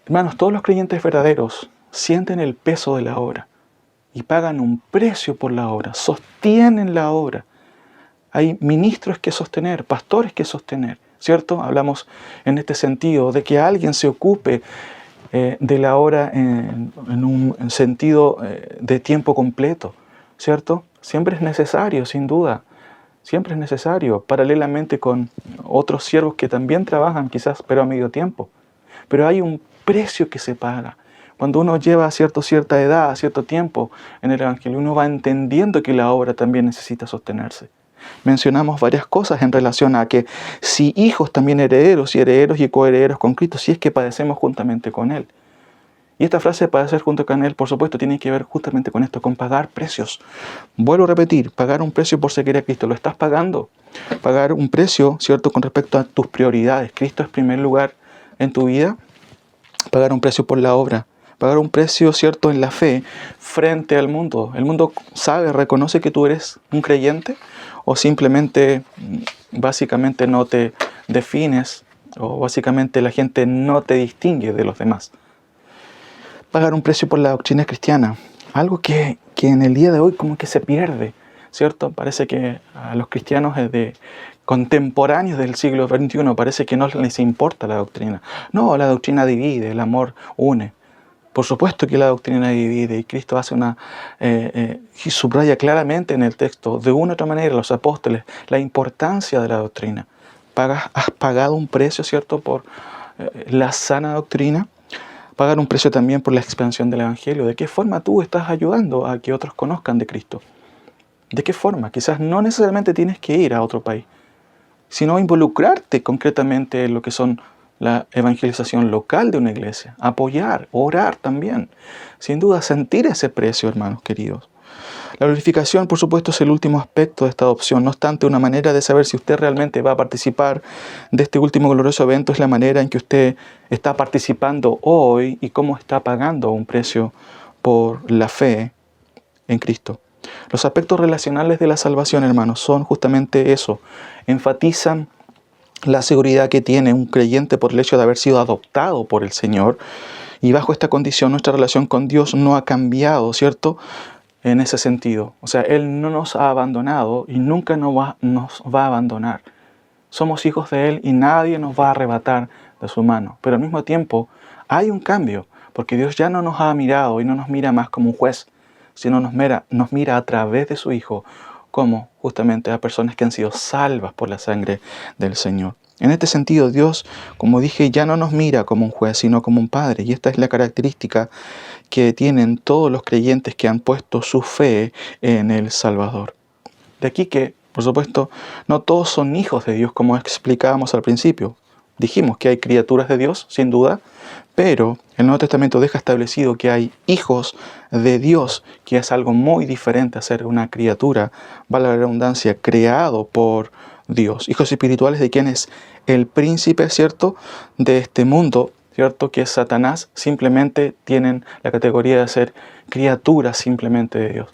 Hermanos, todos los creyentes verdaderos sienten el peso de la obra y pagan un precio por la obra, sostienen la obra. Hay ministros que sostener, pastores que sostener, ¿cierto? Hablamos en este sentido de que alguien se ocupe de la obra en un sentido de tiempo completo, ¿cierto? Siempre es necesario, sin duda. Siempre es necesario, paralelamente con otros siervos que también trabajan quizás, pero a medio tiempo. Pero hay un precio que se paga. Cuando uno lleva cierta edad, cierto tiempo en el Evangelio, uno va entendiendo que la obra también necesita sostenerse. Mencionamos varias cosas en relación a que si hijos también herederos y coherederos con Cristo, si es que padecemos juntamente con Él. Y esta frase de padecer junto con Él, por supuesto, tiene que ver justamente con esto, con pagar precios. Vuelvo a repetir, pagar un precio por seguir a Cristo. ¿Lo estás pagando? Pagar un precio, ¿cierto?, con respecto a tus prioridades. Cristo es primer lugar en tu vida. Pagar un precio por la obra. Pagar un precio, ¿cierto?, en la fe frente al mundo. ¿El mundo sabe, reconoce que tú eres un creyente? ¿O simplemente, básicamente, no te defines? ¿O básicamente la gente no te distingue de los demás? Pagar un precio por la doctrina cristiana. Algo que en el día de hoy como que se pierde, ¿cierto? Parece que a los cristianos contemporáneos del siglo XXI parece que no les importa la doctrina. No, la doctrina divide, el amor une. Por supuesto que la doctrina divide y Cristo hace y subraya claramente en el texto, de una u otra manera, los apóstoles, la importancia de la doctrina. Has pagado un precio, ¿cierto?, por la sana doctrina. Pagar un precio también por la expansión del Evangelio. ¿De qué forma tú estás ayudando a que otros conozcan de Cristo? ¿De qué forma? Quizás no necesariamente tienes que ir a otro país, sino involucrarte concretamente en lo que son la evangelización local de una iglesia, apoyar, orar también. Sin duda, sentir ese precio, hermanos queridos. La glorificación, por supuesto, es el último aspecto de esta adopción. No obstante, una manera de saber si usted realmente va a participar de este último glorioso evento es la manera en que usted está participando hoy y cómo está pagando un precio por la fe en Cristo. Los aspectos relacionales de la salvación, hermanos, son justamente eso. Enfatizan la seguridad que tiene un creyente por el hecho de haber sido adoptado por el Señor. Y bajo esta condición, nuestra relación con Dios no ha cambiado, ¿cierto?, en ese sentido. O sea, Él no nos ha abandonado y nunca nos va a abandonar. Somos hijos de Él y nadie nos va a arrebatar de su mano. Pero al mismo tiempo hay un cambio, porque Dios ya no nos ha mirado y no nos mira más como un juez, sino nos mira a través de su Hijo como justamente a personas que han sido salvas por la sangre del Señor. En este sentido, Dios, como dije, ya no nos mira como un juez, sino como un padre. Y esta es la característica que tienen todos los creyentes que han puesto su fe en el Salvador. De aquí que, por supuesto, no todos son hijos de Dios, como explicábamos al principio. Dijimos que hay criaturas de Dios, sin duda, pero el Nuevo Testamento deja establecido que hay hijos de Dios, que es algo muy diferente a ser una criatura, vale la redundancia, creado por Dios. Hijos espirituales de quien es el príncipe, ¿cierto?, de este mundo, ¿cierto?, que es Satanás. Simplemente tienen la categoría de ser criaturas simplemente de Dios.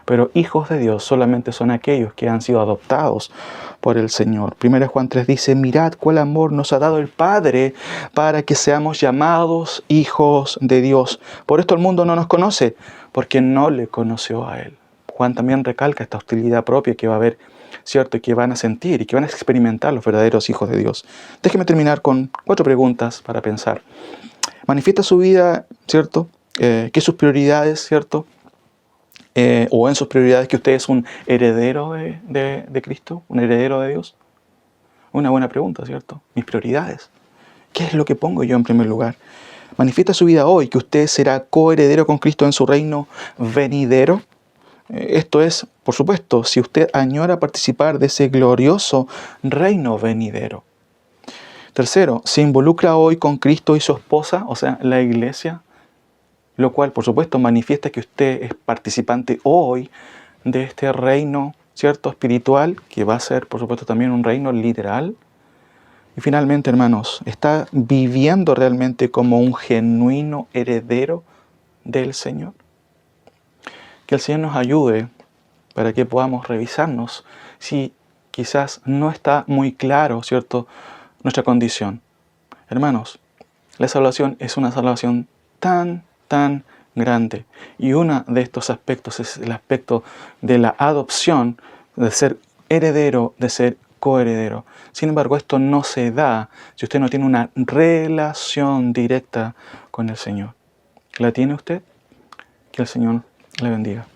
Pero hijos de Dios solamente son aquellos que han sido adoptados por el Señor. 1 Juan 3 dice, mirad cuál amor nos ha dado el Padre para que seamos llamados hijos de Dios. Por esto el mundo no nos conoce, porque no le conoció a Él. Juan también recalca esta hostilidad propia que va a haber, ¿cierto?, y que van a sentir y que van a experimentar los verdaderos hijos de Dios. Déjeme terminar con 4 preguntas para pensar. Manifiesta su vida, ¿cierto? Que sus prioridades, ¿cierto? O en sus prioridades que usted es un heredero de Cristo, un heredero de Dios. Una buena pregunta, ¿cierto? Mis prioridades. ¿Qué es lo que pongo yo en primer lugar? Manifiesta su vida hoy que usted será coheredero con Cristo en su reino venidero. Esto es, por supuesto, si usted añora participar de ese glorioso reino venidero. Tercero, se involucra hoy con Cristo y su esposa, o sea, la iglesia, lo cual, por supuesto, manifiesta que usted es participante hoy de este reino, ¿cierto?, espiritual, que va a ser, por supuesto, también un reino literal. Y finalmente, hermanos, ¿está viviendo realmente como un genuino heredero del Señor? Que el Señor nos ayude para que podamos revisarnos si quizás no está muy claro, ¿cierto?, nuestra condición. Hermanos, la salvación es una salvación tan grande. Y uno de estos aspectos es el aspecto de la adopción, de ser heredero, de ser coheredero. Sin embargo, esto no se da si usted no tiene una relación directa con el Señor. ¿La tiene usted? Que el Señor le bendiga.